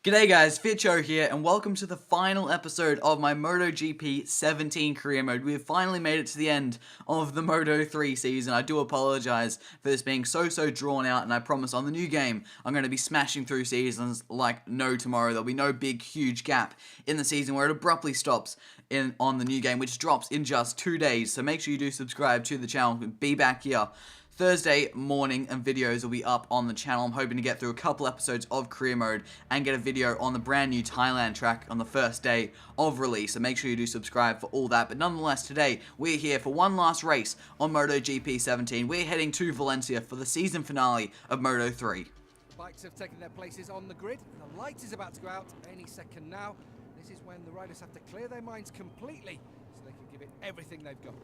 G'day guys, Fitcho here, and welcome to the final episode of my MotoGP 17 career mode. We have finally made it to the end of the Moto3 season. I do apologize for this being so drawn out, and I promise on the new game, I'm going to be smashing through seasons like no tomorrow. There'll be no big, huge gap in the season where it abruptly stops on the new game, which drops in just 2 days. So make sure you do subscribe to the channel and be back here Thursday morning, and videos will be up on the channel. I'm hoping to get through a couple episodes of career mode and get a video on the brand new Thailand track on the first day of release, so make sure you do subscribe for all that. But nonetheless, today we're here for one last race on MotoGP 17. We're heading to Valencia for the season finale of Moto3. Bikes have taken their places on the grid. The light is about to go out any second now. This is when the riders have to clear their minds completely so they can give it everything they've got.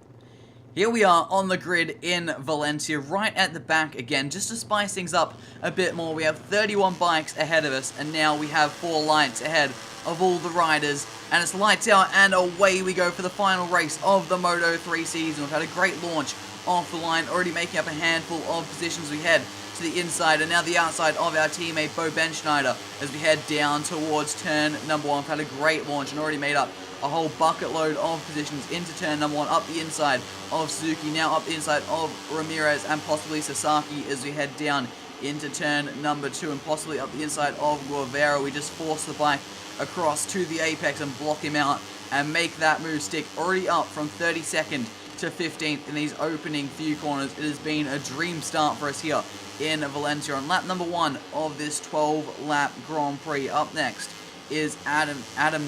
Here we are on the grid in Valencia, right at the back again, just to spice things up a bit more. We have 31 bikes ahead of us, and now we have 4 lights ahead of all the riders, and it's lights out, and away we go for the final race of the Moto3 season. We've had a great launch off the line, already making up a handful of positions. We head to the inside and now the outside of our teammate Bo Benschneider as we head down towards turn number 1. We've had a great launch and already made up a whole bucket load of positions into turn number 1, up the inside of Suzuki, now up the inside of Ramirez and possibly Sasaki as we head down into turn number 2 and possibly up the inside of Guevara. We just force the bike across to the apex and block him out and make that move stick. Already up from 32nd to 15th in these opening few corners. It has been a dream start for us here in Valencia on lap number 1 of this 12-lap Grand Prix. Up next is Adam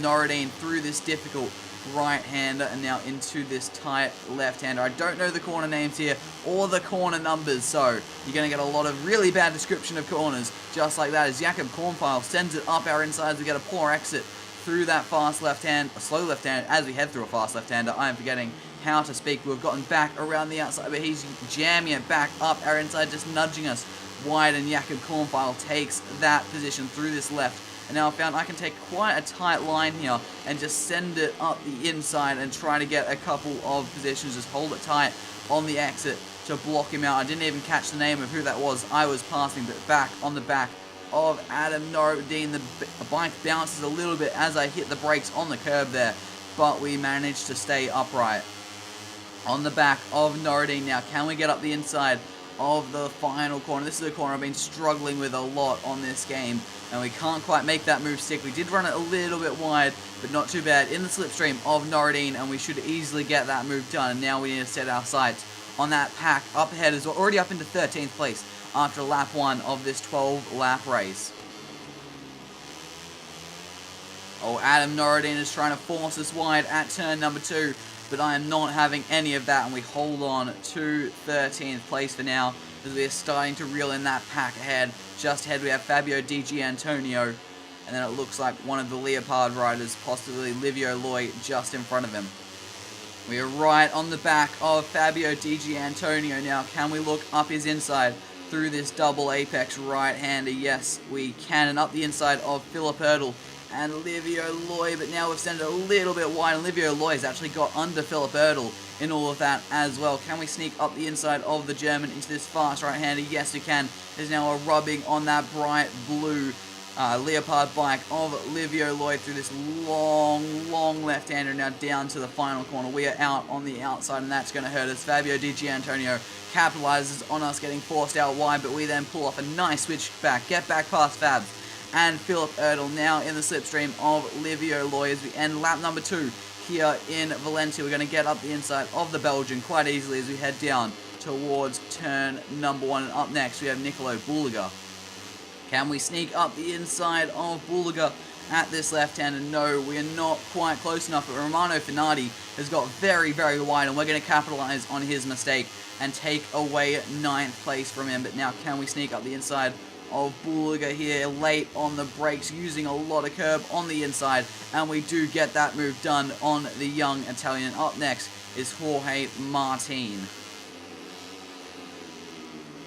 Norradine through this difficult right-hander and now into this tight left-hander. I don't know the corner names here or the corner numbers, so you're going to get a lot of really bad description of corners just like that as Jakob Kornfeil sends it up our insides. We get a poor exit through that fast left-hand, a slow left-hand as we head through a fast left-hander. I am forgetting how to speak. We've gotten back around the outside, but he's jamming it back up our inside, just nudging us wide, and Jakob Kornfeil takes that position through this left. And now I found I can take quite a tight line here and just send it up the inside and try to get a couple of positions, just hold it tight on the exit to block him out. I didn't even catch the name of who that was I was passing, but back on the back of Adam Norradine. The bike bounces a little bit as I hit the brakes on the curb there, but we managed to stay upright. On the back of Norradine now, can we get up the inside of the final corner? This is a corner I've been struggling with a lot on this game, and we can't quite make that move stick. We did run it a little bit wide, but not too bad in the slipstream of Norradine, and we should easily get that move done. And now we need to set our sights on that pack up ahead as we're already up into 13th place after lap 1 of this 12-lap race. Oh, Adam Norradine is trying to force us wide at turn number 2, but I am not having any of that, and we hold on to 13th place for now as we are starting to reel in that pack ahead. Just ahead we have Fabio Di Giannantonio, and then it looks like one of the Leopard riders, possibly Livio Loy, just in front of him. We are right on the back of Fabio Di Giannantonio now. Can we look up his inside through this double apex right-hander? Yes, we can, and up the inside of Philip Erdl and Livio Loy, but now we've sent it a little bit wide, and Livio Loy has actually got under Philip Erdl in all of that as well. Can we sneak up the inside of the German into this fast right-hander? Yes, we can. There's now a rubbing on that bright blue Leopard bike of Livio Loy through this long left-hander, now down to the final corner. We are out on the outside, and that's going to hurt us. Fabio Di Giannantonio capitalizes on us getting forced out wide, but we then pull off a nice switch back, get back past Fabs and Philip Erdl, now in the slipstream of Livio Loy as we end lap number 2 here in Valencia. We're going to get up the inside of the Belgian quite easily as we head down towards turn number 1. And up next we have Nicolo Bulega. Can we sneak up the inside of Bulega at this left-hander? No, we are not quite close enough, but Romano Finardi has got very wide, and we're going to capitalize on his mistake and take away 9th place from him. But now can we sneak up the inside of Bulega here, late on the brakes, using a lot of curb on the inside, and we do get that move done on the young Italian. Up next is Jorge Martin.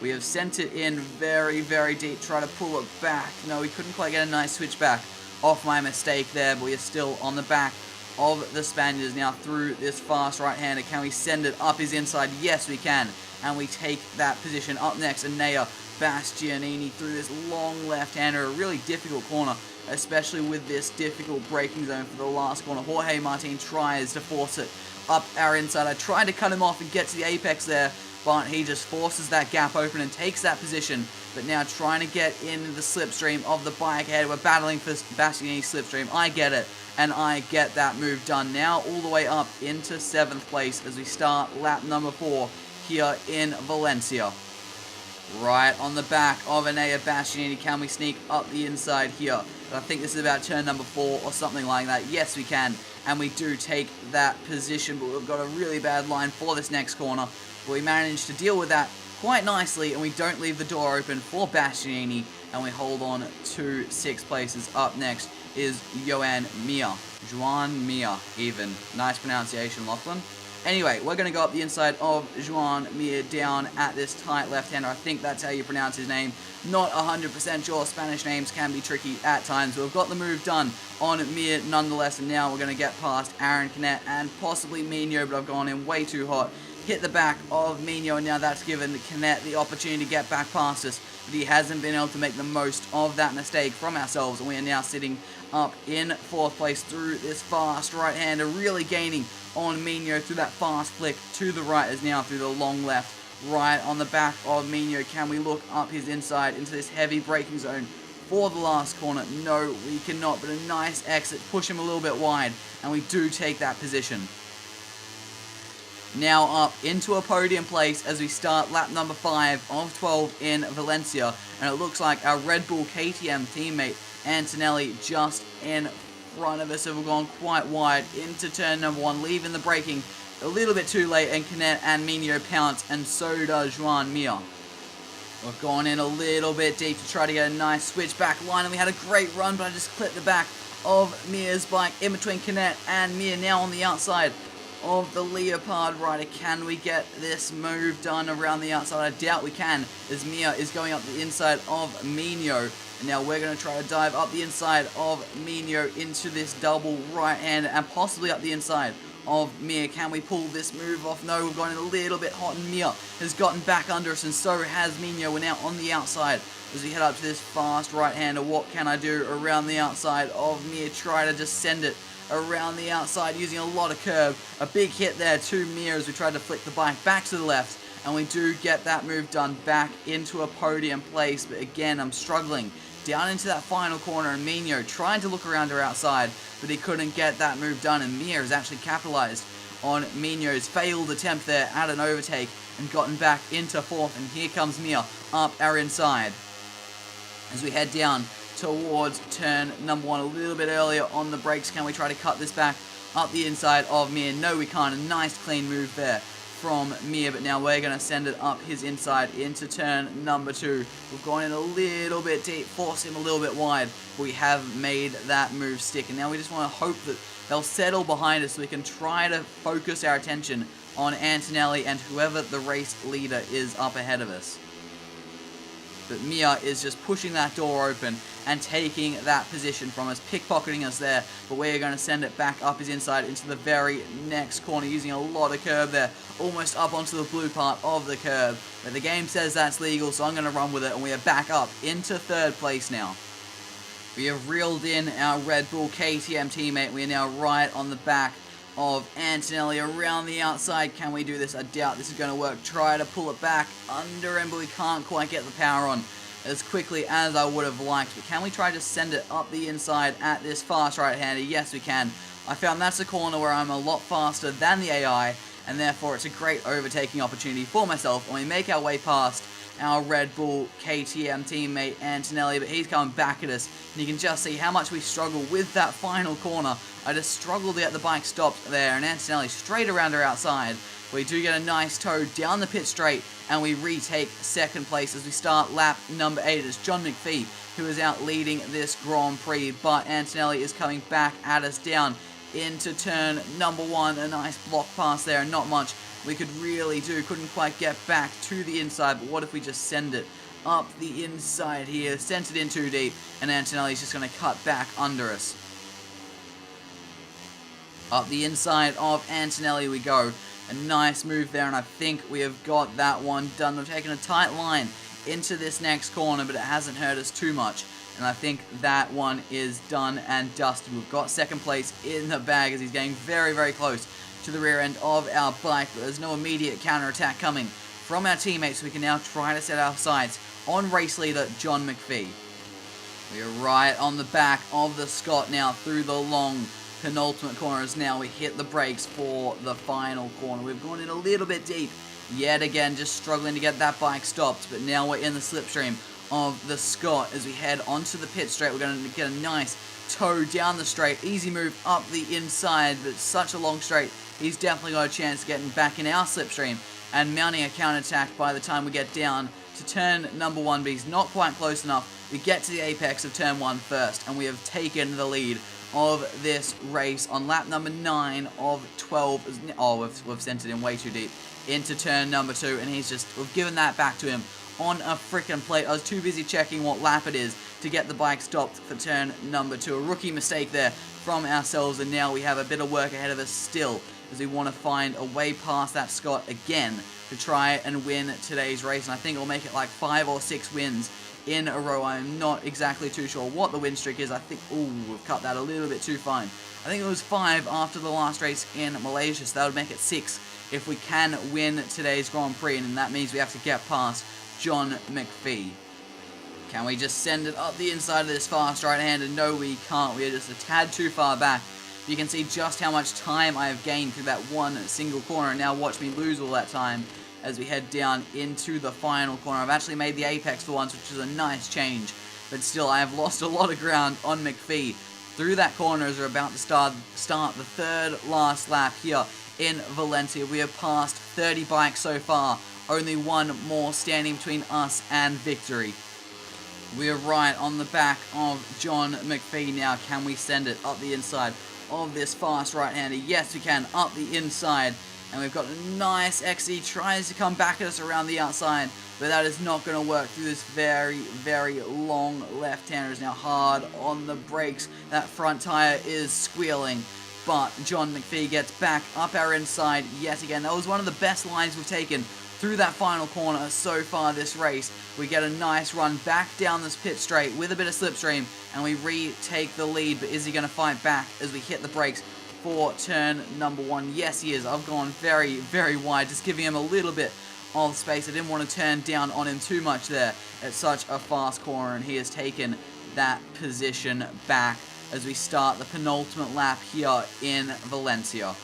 We have sent it in very deep, try to pull it back. No, we couldn't quite get a nice switch back off my mistake there, but we are still on the back of the Spaniards now through this fast right-hander. Can we send it up his inside? Yes, we can, and we take that position. Up next, Enea Bastianini through this long left-hander, a really difficult corner especially with this difficult braking zone for the last corner. Jorge Martin tries to force it up our inside. I tried to cut him off and get to the apex there, but he just forces that gap open and takes that position. But now trying to get in the slipstream of the bike ahead. We're battling for Bastianini's slipstream. I get it, and I get that move done. Now all the way up into 7th place as we start lap number 4 here in Valencia. Right on the back of Enea Bastianini. Can we sneak up the inside here? I think this is about turn number 4 or something like that. Yes, we can. And we do take that position, but we've got a really bad line for this next corner. But we managed to deal with that quite nicely, and we don't leave the door open for Bastianini, and we hold on to 6 places. Up next is Joan Mir. Juan Mir, even. Nice pronunciation, Lachlan. Anyway, we're going to go up the inside of Juan Mir down at this tight left-hander. I think that's how you pronounce his name. Not 100% sure. Spanish names can be tricky at times. But we've got the move done on Mir nonetheless. And now we're going to get past Aaron Canet and possibly Mino, but I've gone in way too hot. Hit the back of Mino, and now that's given Canet the opportunity to get back past us. But he hasn't been able to make the most of that mistake from ourselves. And we are now sitting up in 4th place through this fast right-hander, really gaining on Mino through that fast flick to the right as now through the long left. Right on the back of Mino, can we look up his inside into this heavy braking zone for the last corner? No, we cannot, but a nice exit, push him a little bit wide, and we do take that position. Now up into a podium place as we start lap number 5 of 12 in Valencia, and it looks like our Red Bull KTM teammate Antonelli just in front of us, so we've gone quite wide into turn number 1, leaving the braking a little bit too late, and Canet and Mino pounce, and so does Juan Mir. We've gone in a little bit deep to try to get a nice switchback line, and we had a great run, but I just clipped the back of Mir's bike in between Canet and Mir. Now on the outside of the Leopard rider, can we get this move done around the outside? I doubt we can, as Mir is going up the inside of Mino. And now we're going to try to dive up the inside of Mino into this double right hand and possibly up the inside of Mir. Can we pull this move off? No, we've gone in a little bit hot, and Mir has gotten back under us, and so has Mino. We're now on the outside as we head up to this fast right-hander. What can I do around the outside of Mir? Try to just send it around the outside using a lot of curb. A big hit there to Mir as we tried to flick the bike back to the left, and we do get that move done back into a podium place. But again, I'm struggling down into that final corner, and Mino trying to look around her outside, but he couldn't get that move done, and Mir has actually capitalized on Mino's failed attempt there at an overtake and gotten back into 4th, and here comes Mir up our inside as we head down towards turn number 1 a little bit earlier on the brakes. Can we try to cut this back up the inside of Mir? No, we can't. A nice clean move there from Mir, but now we're going to send it up his inside into turn number 2. We've gone in a little bit deep, forced him a little bit wide, but we have made that move stick, and now we just want to hope that they'll settle behind us so we can try to focus our attention on Antonelli and whoever the race leader is up ahead of us. But Mir is just pushing that door open and taking that position from us, pickpocketing us there, but we're going to send it back up his inside into the very next corner using a lot of curb there, almost up onto the blue part of the curb. But the game says that's legal, so I'm going to run with it, and we are back up into 3rd place now. We have reeled in our Red Bull KTM teammate. We are now right on the back of Antonelli around the outside. Can we do this? I doubt this is going to work. Try to pull it back under him, but we can't quite get the power on as quickly as I would have liked. But can we try to send it up the inside at this fast right-hander? Yes, we can. I found that's a corner where I'm a lot faster than the AI, and therefore it's a great overtaking opportunity for myself. And we make our way past our Red Bull KTM teammate Antonelli, but he's coming back at us, and you can just see how much we struggle with that final corner. I just struggled to get the bike stopped there, and Antonelli straight around her outside. We do get a nice tow down the pit straight, and we retake 2nd place as we start lap number 8. It's John McPhee who is out leading this Grand Prix, but Antonelli is coming back at us down into turn number 1. A nice block pass there, and not much we could really do. Couldn't quite get back to the inside, but what if we just send it up the inside here? Sent it in too deep, and Antonelli's just going to cut back under us. Up the inside of Antonelli we go. A nice move there, and I think we have got that one done. We've taken a tight line into this next corner, but it hasn't hurt us too much And I think that one is done and dusted. We've got second place in the bag as he's getting very, very close to the rear end of our bike. But there's no immediate counterattack coming from our teammates, so we can now try to set our sights on race leader John McPhee. We are right on the back of the Scott now through the long penultimate corners. Now we hit the brakes for the final corner. We've gone in a little bit deep yet again, just struggling to get that bike stopped. But now we're in the slipstream of the Scott as we head onto the pit straight. We're going to get a nice toe down the straight, easy move up the inside, but such a long straight, he's definitely got a chance of getting back in our slipstream and mounting a counterattack by the time we get down to turn number 1, but he's not quite close enough. We get to the apex of turn 1 first, and we have taken the lead of this race on lap number 9 of 12. Oh, we've sent it in way too deep into turn number 2, and we've given that back to him on a frickin' plate. I was too busy checking what lap it is to get the bike stopped for turn number 2. A rookie mistake there from ourselves, and now we have a bit of work ahead of us still as we want to find a way past that Scott again to try and win today's race. And I think we'll make it like 5 or 6 wins in a row. I'm not exactly too sure what the win streak is. I think, we've cut that a little bit too fine. I think it was 5 after the last race in Malaysia, so that would make it 6 if we can win today's Grand Prix, and that means we have to get past John McPhee. Can we just send it up the inside of this fast right-hander? No, we can't. We are just a tad too far back. You can see just how much time I have gained through that one single corner, and now watch me lose all that time as we head down into the final corner. I've actually made the apex for once, which is a nice change, but still I have lost a lot of ground on McPhee through that corner as we're about to start the third last lap here in Valencia. We have passed 30 bikes so far, only one more standing between us and victory. We are right on the back of John McPhee now. Can we send it up the inside of this fast right-hander? Yes, we can, up the inside. And we've got a nice XE, tries to come back at us around the outside, but that is not going to work through this very, very long left-hander. Is now hard on the brakes. That front tire is squealing, but John McPhee gets back up our inside yet again. That was one of the best lines we've taken through that final corner so far this race. We get a nice run back down this pit straight with a bit of slipstream, and we retake the lead. But is he going to fight back as we hit the brakes for turn number 1? Yes, he is. I've gone very, very wide, just giving him a little bit of space. I didn't want to turn down on him too much there at such a fast corner, and he has taken that position back as we start the penultimate lap here in Valencia.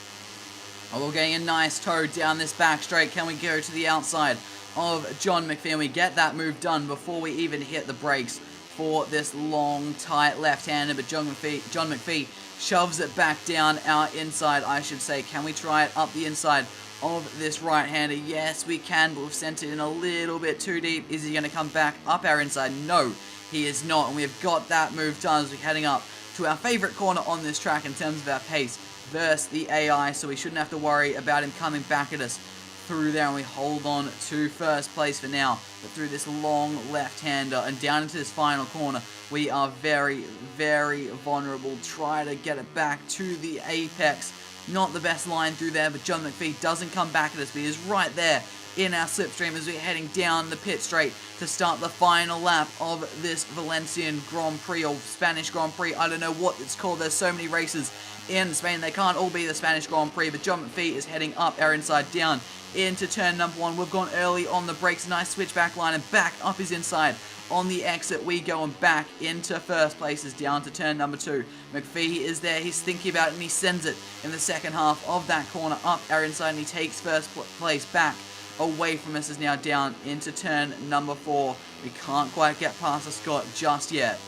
Oh, we're getting a nice toe down this back straight. Can we go to the outside of John McPhee? And we get that move done before we even hit the brakes for this long, tight left-hander. But John McPhee shoves it back down our inside, I should say. Can we try it up the inside of this right-hander? Yes, we can, but we've sent it in a little bit too deep. Is he going to come back up our inside? No, he is not. And we've got that move done as we're heading up to our favorite corner on this track in terms of our pace versus the AI, so we shouldn't have to worry about him coming back at us through there, and we hold on to first place for now. But through this long left-hander and down into this final corner, we are very, very vulnerable. Try to get it back to the apex. Not the best line through there, but John McPhee doesn't come back at us, but he is right there in our slipstream as we're heading down the pit straight to start the final lap of this Valencian Grand Prix, or Spanish Grand Prix. I don't know what it's called. There's so many races in Spain, they can't all be the Spanish Grand Prix, but John McPhee is heading up our inside down into turn number 1. We've gone early on the brakes, nice switchback line, and back up his inside. On the exit we go, and back into first places down to turn number 2. McPhee is there, he's thinking about it, and he sends it in the second half of that corner up our inside, and he takes first place back away from us, is now down into turn number 4. We can't quite get past the Scott just yet.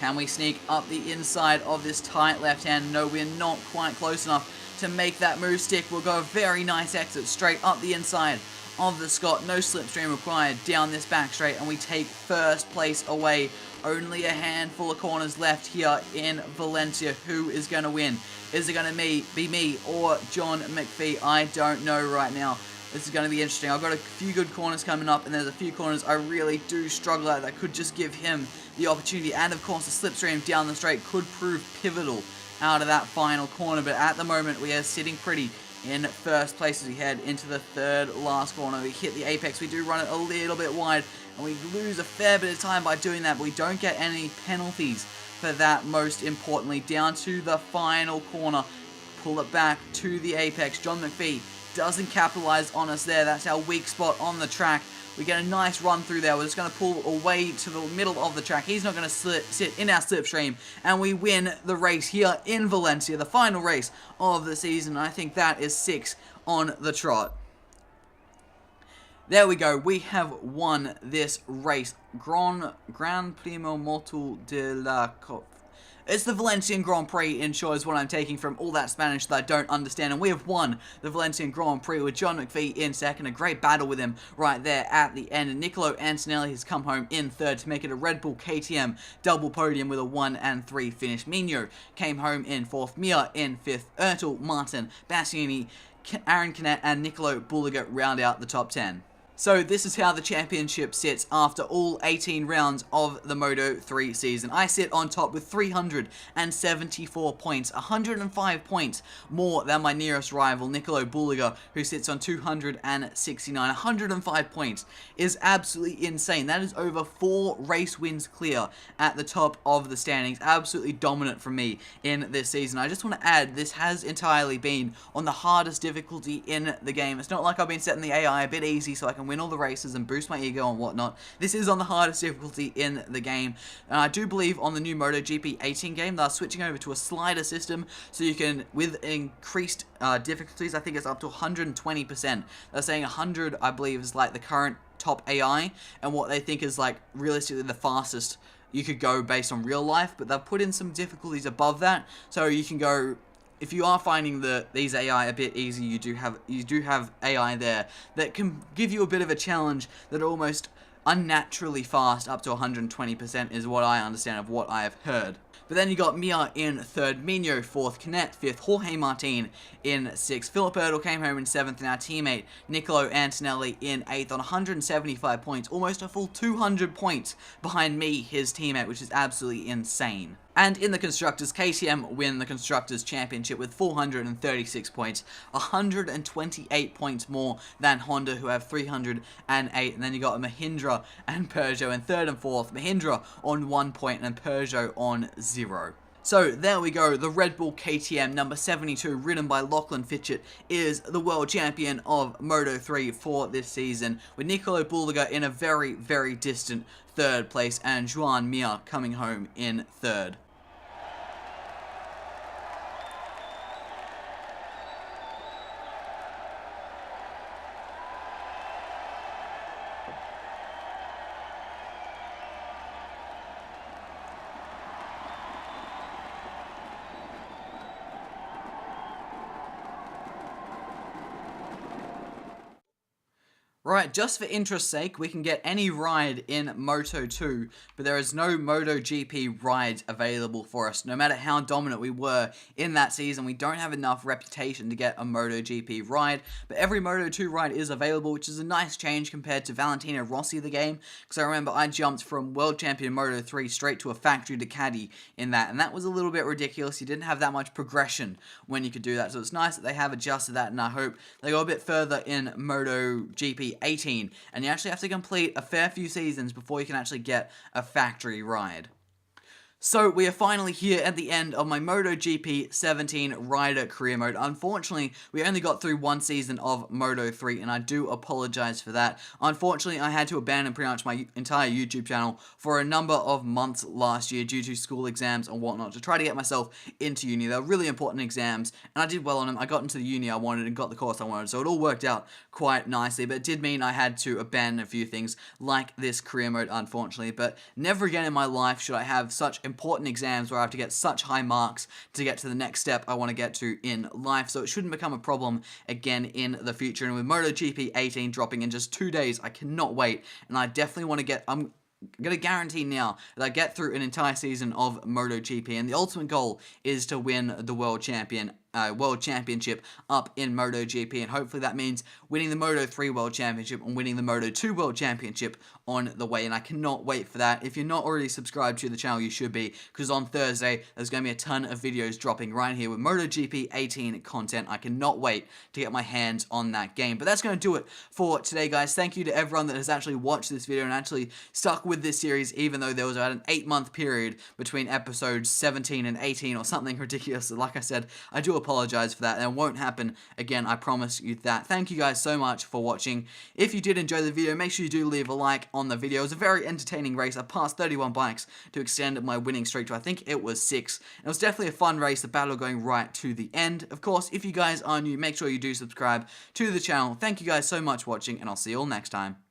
Can we sneak up the inside of this tight left hand? No, we're not quite close enough to make that move stick. We'll go a very nice exit straight up the inside of the Scott. No slipstream required down this back straight, and we take first place away. Only a handful of corners left here in Valencia. Who is going to win? Is it going to be me or John McPhee? I don't know right now. This is going to be interesting. I've got a few good corners coming up, and there's a few corners I really do struggle at that could just give him the opportunity. And of course, the slipstream down the straight could prove pivotal out of that final corner. But at the moment, we are sitting pretty in first place as we head into the third last corner. We hit the apex. We do run it a little bit wide and we lose a fair bit of time by doing that, but we don't get any penalties for that, most importantly. Down to the final corner, pull it back to the apex. John McPhee doesn't capitalize on us there. That's our weak spot on the track. We get a nice run through there. We're just going to pull away to the middle of the track. He's not going to sit in our slipstream, and we win the race here in Valencia, the final race of the season. I think that is 6 on the trot. There we go. We have won this race. Gran Premio Moto de la Cop. It's the Valencian Grand Prix, in short, is what I'm taking from all that Spanish that I don't understand. And we have won the Valencian Grand Prix with John McPhee in second. A great battle with him right there at the end. And Niccolo Antonelli has come home in third to make it a Red Bull KTM double podium with a 1 and 3 finish. Mino came home in fourth. Mir in fifth. Ertl, Martin, Bassiani, Aaron Canet, and Niccolo Bulliger round out the top 10. So this is how the championship sits after all 18 rounds of the Moto3 season. I sit on top with 374 points, 105 points more than my nearest rival, Niccolo Bulliger, who sits on 269. 105 points is absolutely insane. That is over 4 race wins clear at the top of the standings. Absolutely dominant from me in this season. I just want to add, this has entirely been on the hardest difficulty in the game. It's not like I've been setting the AI a bit easy so I can win all the races and boost my ego and whatnot. This is on the hardest difficulty in the game, and I do believe on the new MotoGP 18 game they're switching over to a slider system, so you can, with increased difficulties, I think it's up to 120%. They're saying 100, I believe, is like the current top AI, and what they think is like realistically the fastest you could go based on real life, but they've put in some difficulties above that, so you can go. If you are finding these AI a bit easy, you do have AI there that can give you a bit of a challenge that are almost unnaturally fast, up to 120% is what I understand of what I have heard. But then you got Mir in third, Mino fourth, Canet fifth, Jorge Martin in sixth, Philip Ertl came home in seventh, and our teammate Niccolo Antonelli in eighth on 175 points, almost a full 200 points behind me, his teammate, which is absolutely insane. And in the Constructors, KTM win the Constructors Championship with 436 points, 128 points more than Honda, who have 308, and then you got Mahindra and Peugeot in third and fourth, Mahindra on 1 point and Peugeot on 0. So there we go, the Red Bull KTM number 72, ridden by Lachlan Fitchett, is the world champion of Moto3 for this season, with Niccolo Bulliger in a very, very distant third place, and Joan Mir coming home in third. Right, just for interest's sake, we can get any ride in Moto2, but there is no MotoGP rides available for us. No matter how dominant we were in that season, we don't have enough reputation to get a MotoGP ride, but every Moto2 ride is available, which is a nice change compared to Valentino Rossi the game, because I remember I jumped from World Champion Moto3 straight to a factory Ducati in that, and that was a little bit ridiculous. You didn't have that much progression when you could do that, so it's nice that they have adjusted that, and I hope they go a bit further in MotoGP 18, and you actually have to complete a fair few seasons before you can actually get a factory ride. So we are finally here at the end of my MotoGP 17 rider career mode. Unfortunately, we only got through one season of Moto3, and I do apologize for that. Unfortunately, I had to abandon pretty much my entire YouTube channel for a number of months last year due to school exams and whatnot to try to get myself into uni. They were really important exams, and I did well on them. I got into the uni I wanted and got the course I wanted, so it all worked out quite nicely, but it did mean I had to abandon a few things like this career mode, unfortunately. But never again in my life should I have such important exams where I have to get such high marks to get to the next step I want to get to in life, so it shouldn't become a problem again in the future. And with MotoGP 18 dropping in just 2 days, I cannot wait, and I definitely want to get, I'm going to guarantee now that I get through an entire season of MotoGP, and the ultimate goal is to win the world champion World Championship up in MotoGP, and hopefully that means winning the Moto3 World Championship and winning the Moto2 World Championship on the way, and I cannot wait for that. If you're not already subscribed to the channel, you should be, because on Thursday there's going to be a ton of videos dropping right here with MotoGP 18 content. I cannot wait to get my hands on that game. But that's going to do it for today, guys. Thank you to everyone that has actually watched this video and actually stuck with this series, even though there was about an 8-month period between episodes 17 and 18 or something ridiculous. So like I said, I do apologize for that, and it won't happen again, I promise you that. Thank you guys so much for watching. If you did enjoy the video, make sure you do leave a like on the video. It was a very entertaining race. I passed 31 bikes to extend my winning streak to, I think it was 6. It was definitely a fun race, the battle going right to the end. Of course, if you guys are new, make sure you do subscribe to the channel. Thank you guys so much for watching, and I'll see you all next time.